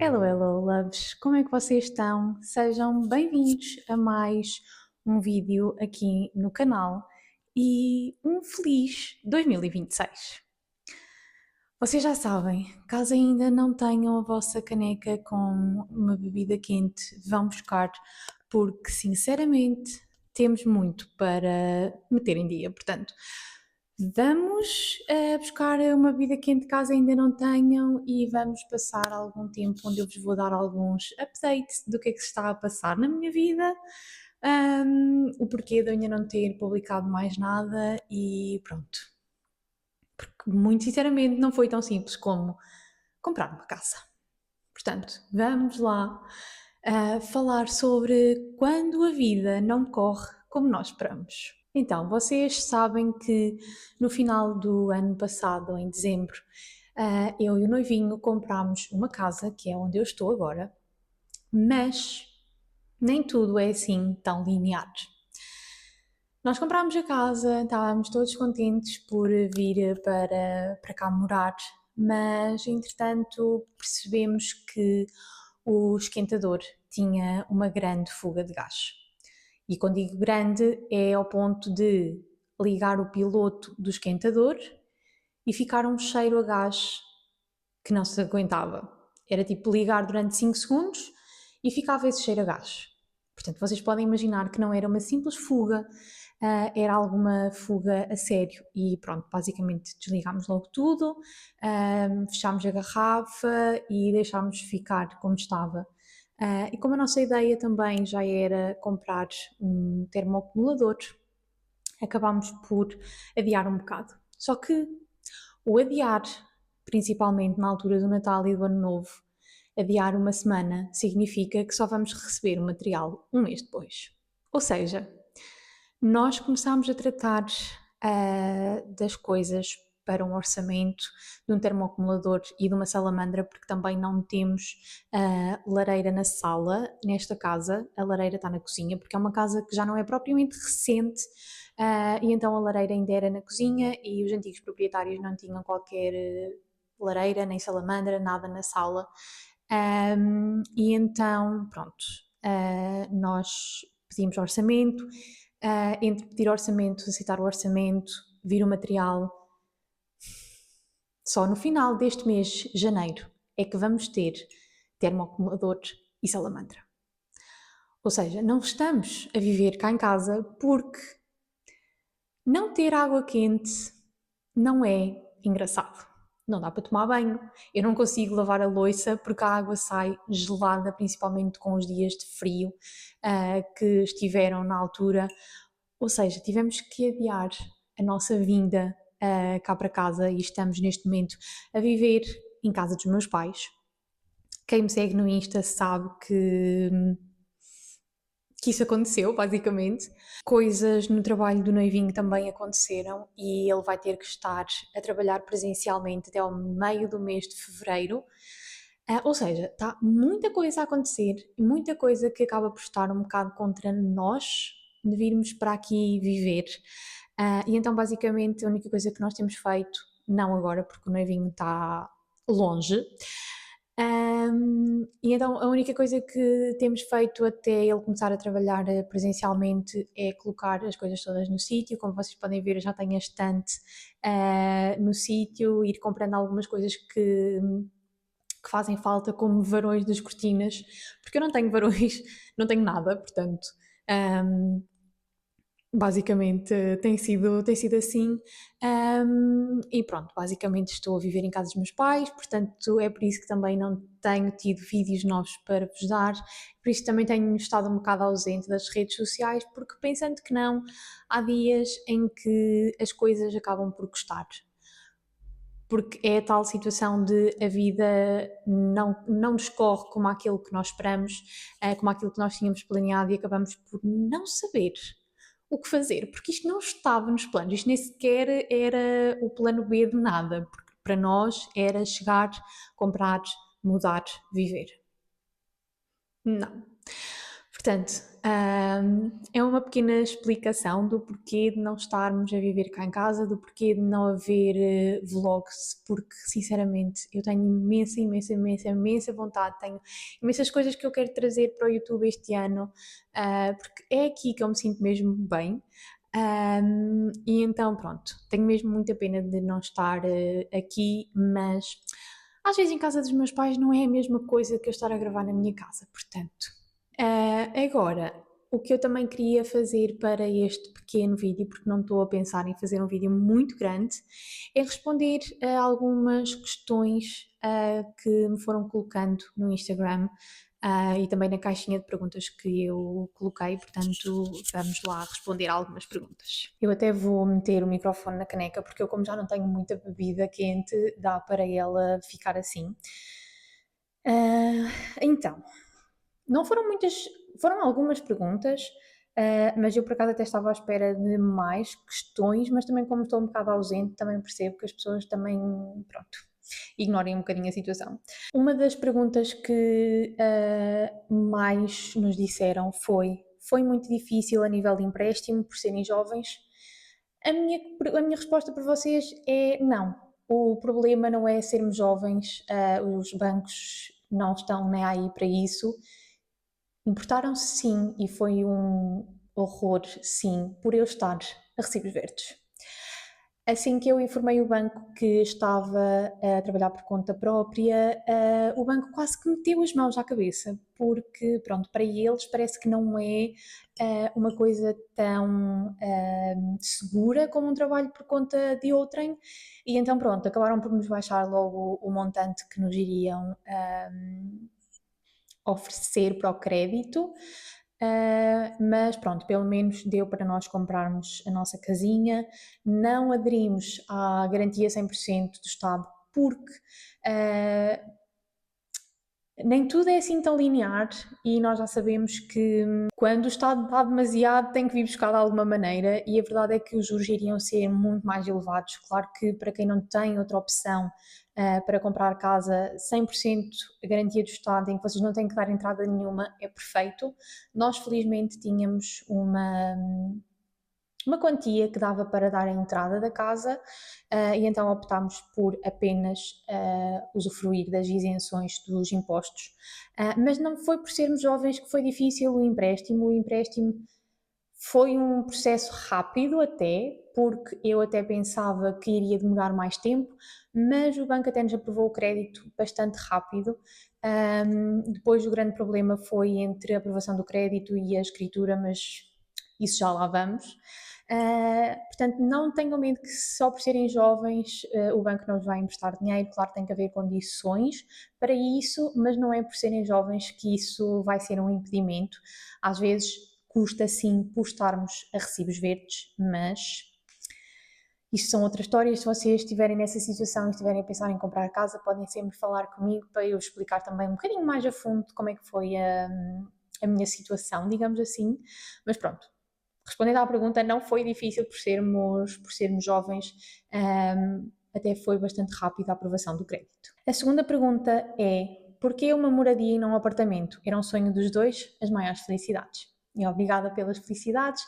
Hello, hello, loves! Como é que vocês estão? Sejam bem-vindos a mais um vídeo aqui no canal e um feliz 2026. Vocês já sabem, caso ainda não tenham a vossa caneca com uma bebida quente, vão buscar, porque sinceramente temos muito para meter em dia. Portanto, vamos buscar uma bebida quente caso ainda não tenham e vamos passar algum tempo onde eu vos vou dar alguns updates do que é que se está a passar na minha vida, o porquê de eu ainda não ter publicado mais nada e pronto. Porque muito sinceramente não foi tão simples como comprar uma casa. Portanto, vamos lá falar sobre quando a vida não corre como nós esperamos. Então, vocês sabem que no final do ano passado, em dezembro, eu e o noivinho comprámos uma casa, que é onde eu estou agora, mas nem tudo é assim tão linear. Nós comprámos a casa, estávamos todos contentes por vir para cá morar, mas entretanto percebemos que o esquentador tinha uma grande fuga de gás. E quando digo grande, é ao ponto de ligar o piloto do esquentador e ficar um cheiro a gás que não se aguentava. Era tipo ligar durante 5 segundos e ficava esse cheiro a gás. Portanto, vocês podem imaginar que não era uma simples fuga, era alguma fuga a sério. E pronto, basicamente desligámos logo tudo, fechámos a garrafa e deixámos ficar como estava. E como a nossa ideia também já era comprar um termoacumulador, acabámos por adiar um bocado. Só que o adiar, principalmente na altura do Natal e do Ano Novo, adiar uma semana significa que só vamos receber o material um mês depois. Ou seja, nós começámos a tratar das coisas para um orçamento de um termoacumulador e de uma salamandra, porque também não temos lareira na sala, nesta casa, a lareira está na cozinha, porque é uma casa que já não é propriamente recente, e então a lareira ainda era na cozinha e os antigos proprietários não tinham qualquer lareira, nem salamandra, nada na sala. E então, pronto, nós pedimos orçamento, entre pedir orçamento, aceitar o orçamento, vir o material, só no final deste mês, janeiro, é que vamos ter termoacumulador e salamandra. Ou seja, não estamos a viver cá em casa porque não ter água quente não é engraçado. Não dá para tomar banho, eu não consigo lavar a louça porque a água sai gelada, principalmente com os dias de frio que estiveram na altura. Ou seja, tivemos que adiar a nossa vinda cá para casa e estamos neste momento a viver em casa dos meus pais. Quem me segue no Insta sabe que isso aconteceu, basicamente. Coisas no trabalho do noivinho também aconteceram e ele vai ter que estar a trabalhar presencialmente até ao meio do mês de fevereiro. Ou seja, está muita coisa a acontecer e muita coisa que acaba por estar um bocado contra nós de virmos para aqui viver. E então, basicamente, a única coisa que nós temos feito, não agora porque o noivinho está longe, e então a única coisa que temos feito até ele começar a trabalhar presencialmente é colocar as coisas todas no sítio. Como vocês podem ver, eu já tenho a estante no sítio, ir comprando algumas coisas que fazem falta, como varões das cortinas, porque eu não tenho varões, não tenho nada, portanto, basicamente tem sido assim. E pronto, basicamente estou a viver em casa dos meus pais, portanto é por isso que também não tenho tido vídeos novos para vos dar, por isso também tenho estado um bocado ausente das redes sociais, porque pensando que não, há dias em que as coisas acabam por custar. Porque é a tal situação de a vida não nos corre como aquilo que nós esperamos, como aquilo que nós tínhamos planeado e acabamos por não saber o que fazer, porque isto não estava nos planos, isto nem sequer era o plano B de nada, porque para nós era chegar, comprar, mudar, viver. Não. Portanto, é uma pequena explicação do porquê de não estarmos a viver cá em casa, do porquê de não haver vlogs, porque sinceramente eu tenho imensa vontade, tenho imensas coisas que eu quero trazer para o YouTube este ano, porque é aqui que eu me sinto mesmo bem. E então, pronto, tenho mesmo muita pena de não estar aqui, mas às vezes em casa dos meus pais não é a mesma coisa que eu estar a gravar na minha casa, portanto. Agora, o que eu também queria fazer para este pequeno vídeo, porque não estou a pensar em fazer um vídeo muito grande, é responder a algumas questões que me foram colocando no Instagram e também na caixinha de perguntas que eu coloquei, portanto vamos lá responder algumas perguntas. Eu até vou meter o microfone na caneca, porque eu, como já não tenho muita bebida quente, dá para ela ficar assim. Então, não foram muitas, foram algumas perguntas, mas eu por acaso até estava à espera de mais questões, mas também como estou um bocado ausente, também percebo que as pessoas também, pronto, ignorem um bocadinho a situação. Uma das perguntas que mais nos disseram foi muito difícil a nível de empréstimo por serem jovens? A minha resposta para vocês é não. O problema não é sermos jovens, os bancos não estão nem aí para isso. Importaram-se sim, e foi um horror, sim, por eu estar a recibos verdes. Assim que eu informei o banco que estava a trabalhar por conta própria, o banco quase que meteu as mãos à cabeça, porque, pronto, para eles parece que não é uma coisa tão segura como um trabalho por conta de outrem, e então, pronto, acabaram por nos baixar logo o montante que nos iriam oferecer para o crédito, mas pronto, pelo menos deu para nós comprarmos a nossa casinha. Não aderimos à garantia 100% do Estado, porque nem tudo é assim tão linear e nós já sabemos que quando o Estado dá demasiado tem que vir buscar de alguma maneira, e a verdade é que os juros iriam ser muito mais elevados. Claro que para quem não tem outra opção para comprar casa 100% a garantia do Estado, em que vocês não têm que dar entrada nenhuma, é perfeito. Nós felizmente tínhamos uma quantia que dava para dar a entrada da casa e então optámos por apenas usufruir das isenções dos impostos. Mas não foi por sermos jovens que foi difícil o empréstimo foi um processo rápido até, porque eu até pensava que iria demorar mais tempo, mas o banco até nos aprovou o crédito bastante rápido. Depois o grande problema foi entre a aprovação do crédito e a escritura, mas isso já lá vamos. Portanto, não tenham medo que só por serem jovens o banco não vos vai emprestar dinheiro. Claro, tem que haver condições para isso, mas não é por serem jovens que isso vai ser um impedimento. Às vezes custa sim por estarmos a recibos verdes, mas isto são outras histórias. Se vocês estiverem nessa situação e estiverem a pensar em comprar casa, podem sempre falar comigo para eu explicar também um bocadinho mais a fundo como é que foi a minha situação, digamos assim. Mas pronto, respondendo à pergunta, não foi difícil por sermos jovens, até foi bastante rápido a aprovação do crédito. A segunda pergunta é: porquê uma moradia e não um apartamento? Era um sonho dos dois, as maiores felicidades. E obrigada pelas felicidades.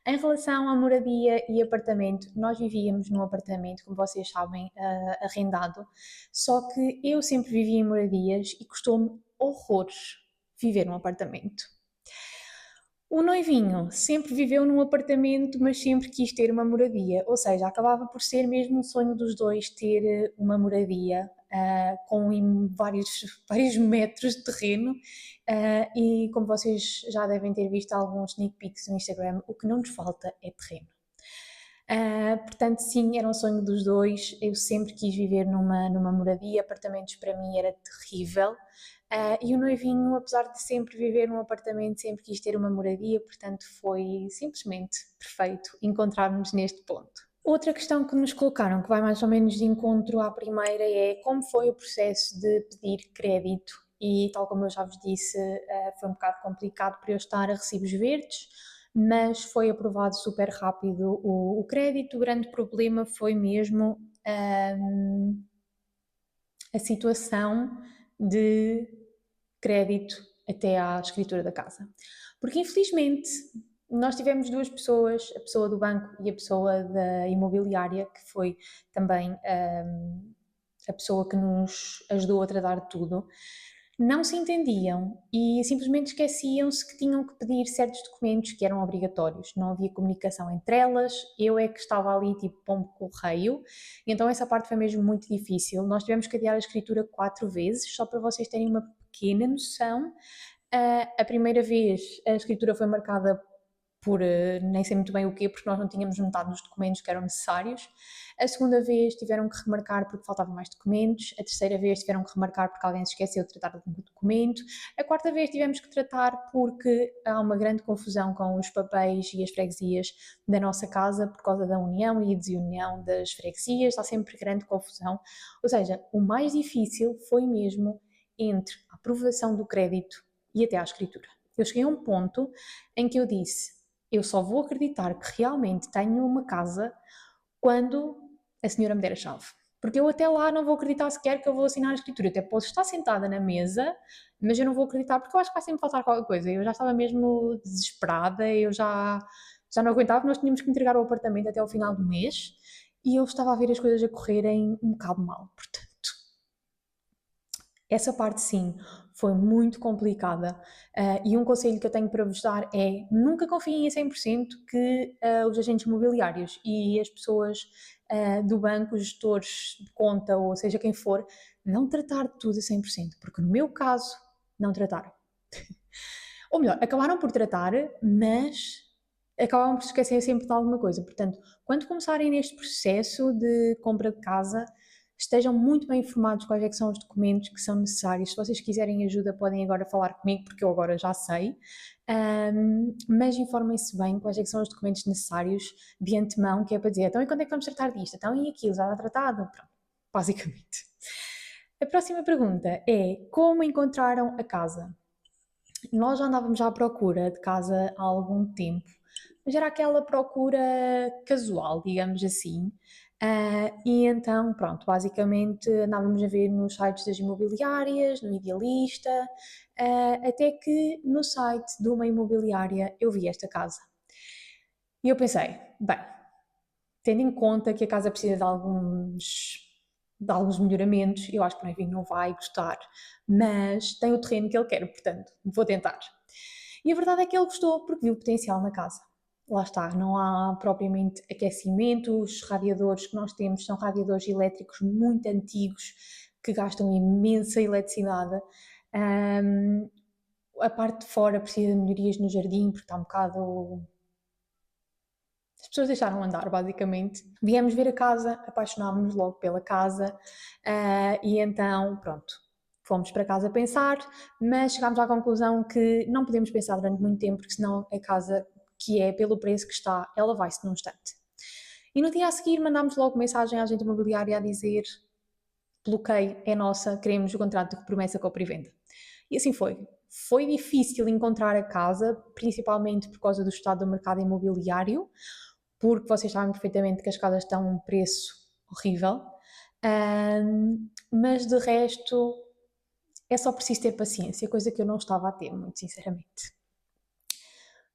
Em relação à moradia e apartamento, nós vivíamos num apartamento, como vocês sabem, arrendado, só que eu sempre vivi em moradias e custou-me horrores viver num apartamento. O noivinho sempre viveu num apartamento, mas sempre quis ter uma moradia, ou seja, acabava por ser mesmo um sonho dos dois ter uma moradia com vários metros de terreno e como vocês já devem ter visto alguns sneak peeks no Instagram, o que não nos falta é terreno. Portanto, sim, era um sonho dos dois. Eu sempre quis viver numa moradia, apartamentos para mim era terrível. E o noivinho, apesar de sempre viver num apartamento, sempre quis ter uma moradia, portanto foi simplesmente perfeito encontrarmos neste ponto. Outra questão que nos colocaram, que vai mais ou menos de encontro à primeira, é como foi o processo de pedir crédito. E tal como eu já vos disse, foi um bocado complicado para eu estar a recibos verdes, mas foi aprovado super rápido o crédito. O grande problema foi mesmo a situação de crédito até à escritura da casa. Porque infelizmente nós tivemos duas pessoas, a pessoa do banco e a pessoa da imobiliária, que foi também a pessoa que nos ajudou a tratar de tudo, não se entendiam e simplesmente esqueciam-se que tinham que pedir certos documentos que eram obrigatórios. Não havia comunicação entre elas, eu é que estava ali tipo pombo correio, e então essa parte foi mesmo muito difícil. Nós tivemos que adiar a escritura 4 vezes, só para vocês terem uma pequena noção. A primeira vez a escritura foi marcada por nem sei muito bem o quê, porque nós não tínhamos metade dos documentos que eram necessários. A segunda vez tiveram que remarcar porque faltavam mais documentos. A terceira vez tiveram que remarcar porque alguém se esqueceu de tratar de um documento. A quarta vez tivemos que tratar porque há uma grande confusão com os papéis e as freguesias da nossa casa por causa da união e desunião das freguesias. Está sempre grande confusão. Ou seja, o mais difícil foi mesmo entre a aprovação do crédito e até à escritura. Eu cheguei a um ponto em que eu disse: eu só vou acreditar que realmente tenho uma casa quando a senhora me der a chave. Porque eu até lá não vou acreditar sequer que eu vou assinar a escritura. Eu até posso estar sentada na mesa, mas eu não vou acreditar porque eu acho que vai sempre faltar qualquer coisa. Eu já estava mesmo desesperada, eu já não aguentava, nós tínhamos que entregar o apartamento até ao final do mês e eu estava a ver as coisas a correrem um bocado mal. Portanto, essa parte sim foi muito complicada, e um conselho que eu tenho para vos dar é: nunca confiem em 100% que os agentes imobiliários e as pessoas do banco, os gestores de conta ou seja quem for, não tratar de tudo a 100%, porque no meu caso não trataram. Ou melhor, acabaram por tratar, mas acabavam por se esquecer sempre de alguma coisa. Portanto, quando começarem neste processo de compra de casa, estejam muito bem informados quais é que são os documentos que são necessários. Se vocês quiserem ajuda, podem agora falar comigo, porque eu agora já sei. Mas informem-se bem quais é que são os documentos necessários de antemão, que é para dizer: então e quando é que vamos tratar disto? Então e aquilo? Já está tratado? Pronto, basicamente. A próxima pergunta é: como encontraram a casa? Nós já andávamos à procura de casa há algum tempo, mas era aquela procura casual, digamos assim. E então, pronto, basicamente andávamos a ver nos sites das imobiliárias, no Idealista, até que no site de uma imobiliária eu vi esta casa. E eu pensei: bem, tendo em conta que a casa precisa de alguns melhoramentos, eu acho que o Nevin não vai gostar, mas tem o terreno que ele quer, portanto, vou tentar. E a verdade é que ele gostou porque viu potencial na casa. Lá está, não há propriamente aquecimento, os radiadores que nós temos são radiadores elétricos muito antigos que gastam imensa eletricidade. A parte de fora precisa de melhorias no jardim porque está um bocado. As pessoas deixaram andar, basicamente. Viemos ver a casa, apaixonámos-nos logo pela casa, e então, pronto, fomos para casa pensar, mas chegámos à conclusão que não podemos pensar durante muito tempo, porque senão a casa, que é pelo preço que está, ela vai-se num instante. E no dia a seguir mandámos logo mensagem à agente imobiliária a dizer: bloqueio, é nossa, queremos o contrato de promessa compra e venda. E assim foi. Foi difícil encontrar a casa, principalmente por causa do estado do mercado imobiliário, porque vocês sabem perfeitamente que as casas estão a um preço horrível, mas de resto é só preciso ter paciência, coisa que eu não estava a ter, muito sinceramente.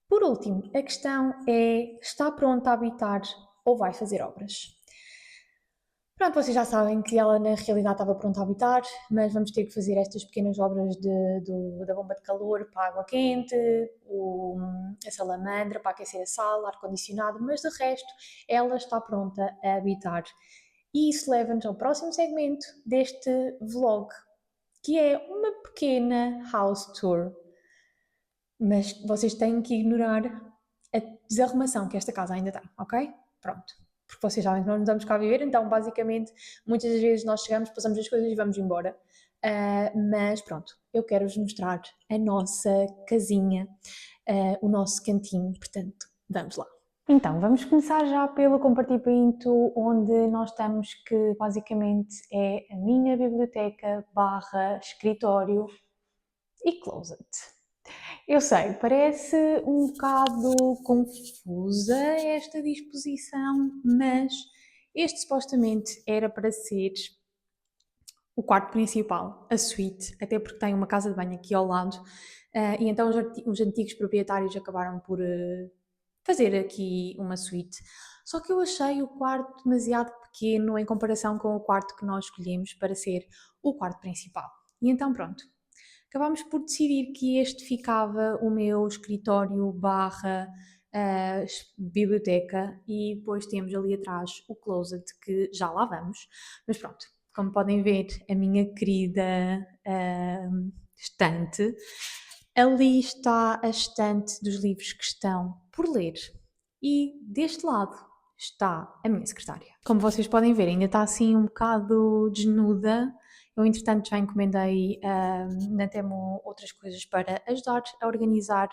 Por último, a questão é: está pronta a habitar ou vai fazer obras? Pronto, vocês já sabem que ela na realidade estava pronta a habitar, mas vamos ter que fazer estas pequenas obras da bomba de calor para a água quente, a salamandra para aquecer a sala, ar-condicionado, mas de resto ela está pronta a habitar. E isso leva-nos ao próximo segmento deste vlog, que é uma pequena house tour. Mas vocês têm que ignorar a desarrumação que esta casa ainda tem, ok? Pronto. Porque vocês sabem que nós não estamos cá a viver, então basicamente muitas das vezes nós chegamos, passamos as coisas e vamos embora. Mas pronto, eu quero-vos mostrar a nossa casinha, o nosso cantinho, portanto, vamos lá. Então, vamos começar já pelo compartimento onde nós estamos, que basicamente é a minha biblioteca / escritório e closet. Eu sei, parece um bocado confusa esta disposição, mas este supostamente era para ser o quarto principal, a suíte, até porque tem uma casa de banho aqui ao lado, e então os antigos proprietários acabaram por fazer aqui uma suíte. Só que eu achei o quarto demasiado pequeno em comparação com o quarto que nós escolhemos para ser o quarto principal. E então pronto, acabámos por decidir que este ficava o meu escritório barra biblioteca e depois temos ali atrás o closet que já lá vamos. Mas pronto, como podem ver, a minha querida estante, ali está a estante dos livros que estão por ler e deste lado está a minha secretária. Como vocês podem ver, ainda está assim um bocado desnuda. Eu, entretanto, já encomendei na Temo outras coisas para ajudar a organizar,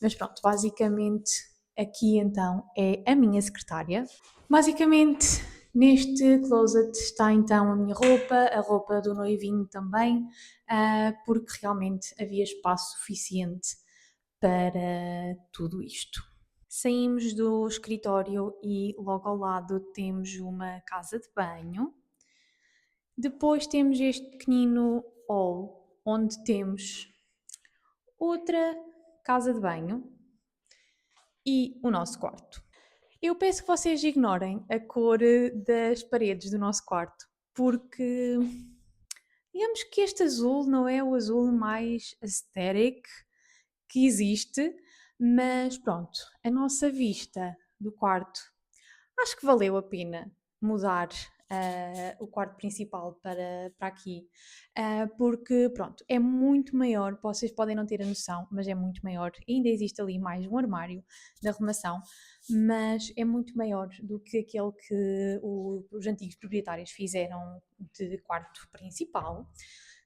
mas pronto, basicamente aqui então é a minha secretária. Basicamente, neste closet está então a minha roupa, a roupa do noivinho também, porque realmente havia espaço suficiente para tudo isto. Saímos do escritório e logo ao lado temos uma casa de banho. Depois temos este pequenino hall, onde temos outra casa de banho e o nosso quarto. Eu peço que vocês ignorem a cor das paredes do nosso quarto, porque digamos que este azul não é o azul mais aesthetic que existe, mas pronto, a nossa vista do quarto acho que valeu a pena mudar o quarto principal para aqui, porque pronto, é muito maior, vocês podem não ter a noção, mas é muito maior. Ainda existe ali mais um armário de arrumação, mas é muito maior do que aquele que os antigos proprietários fizeram de quarto principal.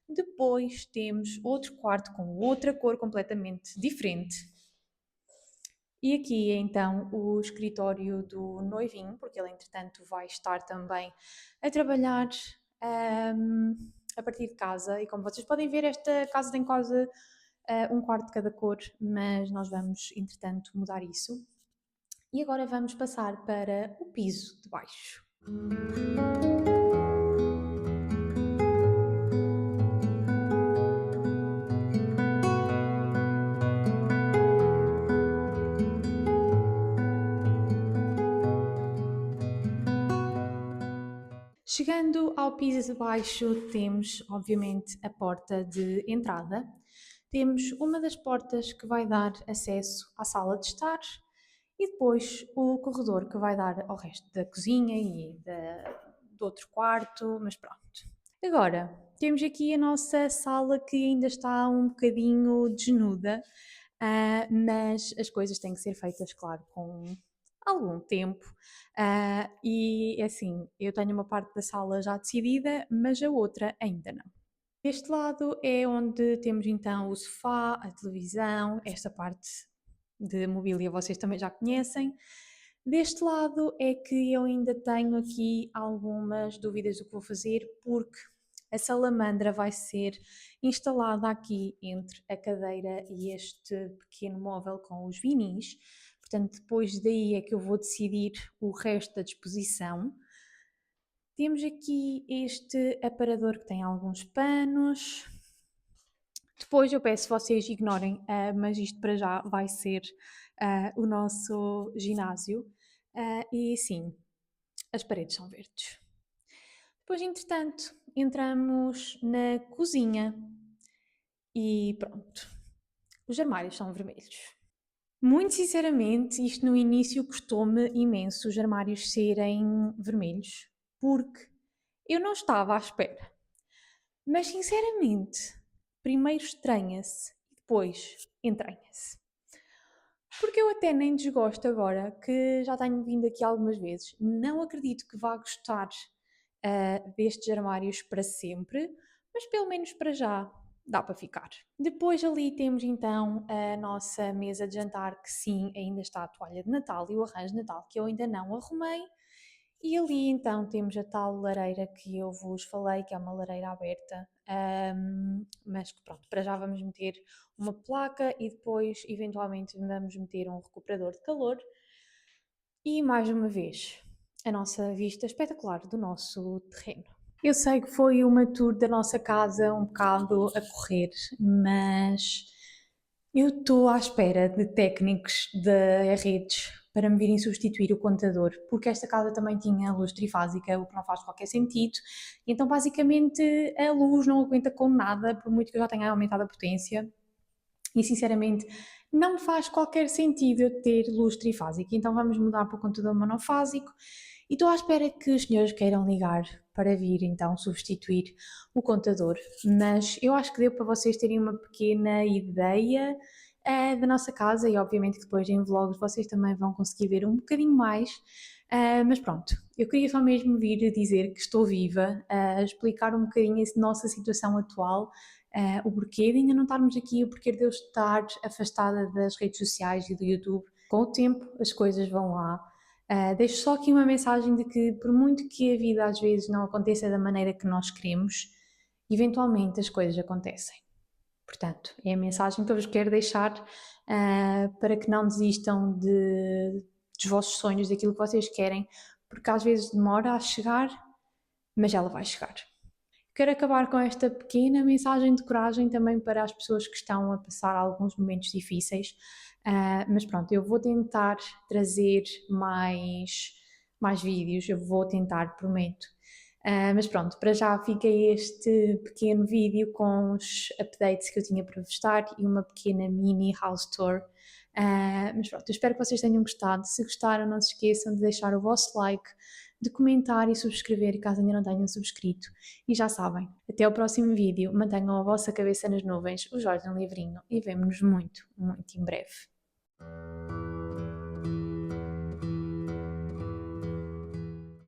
Depois temos outro quarto com outra cor completamente diferente. E aqui então o escritório do noivinho, porque ele entretanto vai estar também a trabalhar a partir de casa. E como vocês podem ver, esta casa tem quase um quarto de cada cor, mas nós vamos entretanto mudar isso. E agora vamos passar para o piso de baixo. Chegando ao piso de baixo, temos obviamente a porta de entrada. Temos uma das portas que vai dar acesso à sala de estar e depois o corredor que vai dar ao resto da cozinha e do outro quarto, mas pronto. Agora, temos aqui a nossa sala que ainda está um bocadinho desnuda, mas as coisas têm que ser feitas, claro, com algum tempo. E assim, eu tenho uma parte da sala já decidida, mas a outra ainda não. Deste lado é onde temos então o sofá, a televisão, esta parte de mobília vocês também já conhecem. Deste lado é que eu ainda tenho aqui algumas dúvidas do que vou fazer, porque a salamandra vai ser instalada aqui entre a cadeira e este pequeno móvel com os vinis. Portanto, depois daí é que eu vou decidir o resto da disposição. Temos aqui este aparador que tem alguns panos. Depois eu peço que vocês ignorem, mas isto para já vai ser o nosso ginásio. E sim, as paredes são verdes. Depois, entretanto, entramos na cozinha e pronto. Os armários são vermelhos. Muito sinceramente, isto no início custou-me imenso os armários serem vermelhos, porque eu não estava à espera. Mas sinceramente, primeiro estranha-se e depois entranha-se. Porque eu até nem desgosto agora, que já tenho vindo aqui algumas vezes. Não acredito que vá gostar destes armários para sempre, mas pelo menos para já dá para ficar. Depois ali temos então a nossa mesa de jantar, que sim, ainda está a toalha de Natal e o arranjo de Natal que eu ainda não arrumei. E ali então temos a tal lareira que eu vos falei, que é uma lareira aberta, mas que pronto, para já vamos meter uma placa e depois eventualmente vamos meter um recuperador de calor. E mais uma vez, a nossa vista espetacular do nosso terreno. Eu sei que foi uma tour da nossa casa um bocado a correr, mas eu estou à espera de técnicos da redes para me virem substituir o contador, porque esta casa também tinha luz trifásica, o que não faz qualquer sentido. Então, basicamente, a luz não aguenta com nada, por muito que eu já tenha aumentado a potência. E, sinceramente, não faz qualquer sentido eu ter luz trifásica. Então, vamos mudar para o contador monofásico. E estou à espera que os senhores queiram ligar para vir então substituir o contador. Mas eu acho que deu para vocês terem uma pequena ideia da nossa casa e obviamente que depois em vlogs vocês também vão conseguir ver um bocadinho mais. Mas pronto, eu queria só mesmo vir dizer que estou viva, explicar um bocadinho a nossa situação atual, o porquê de ainda não estarmos aqui, o porquê de eu estar afastada das redes sociais e do YouTube. Com o tempo as coisas vão lá. Deixo só aqui uma mensagem de que, por muito que a vida às vezes não aconteça da maneira que nós queremos, eventualmente as coisas acontecem. Portanto, é a mensagem que eu vos quero deixar para que não desistam dos vossos sonhos, daquilo que vocês querem, porque às vezes demora a chegar, mas ela vai chegar. Quero acabar com esta pequena mensagem de coragem também para as pessoas que estão a passar alguns momentos difíceis. Mas pronto, eu vou tentar trazer mais vídeos, eu vou tentar, prometo. Mas pronto, para já fica este pequeno vídeo com os updates que eu tinha para vos dar e uma pequena mini house tour. Mas pronto, eu espero que vocês tenham gostado. Se gostaram, não se esqueçam de deixar o vosso like, de comentar e subscrever caso ainda não tenham subscrito. E já sabem, até ao próximo vídeo, mantenham a vossa cabeça nas nuvens, os olhos no livrinho e vemo-nos muito, muito em breve.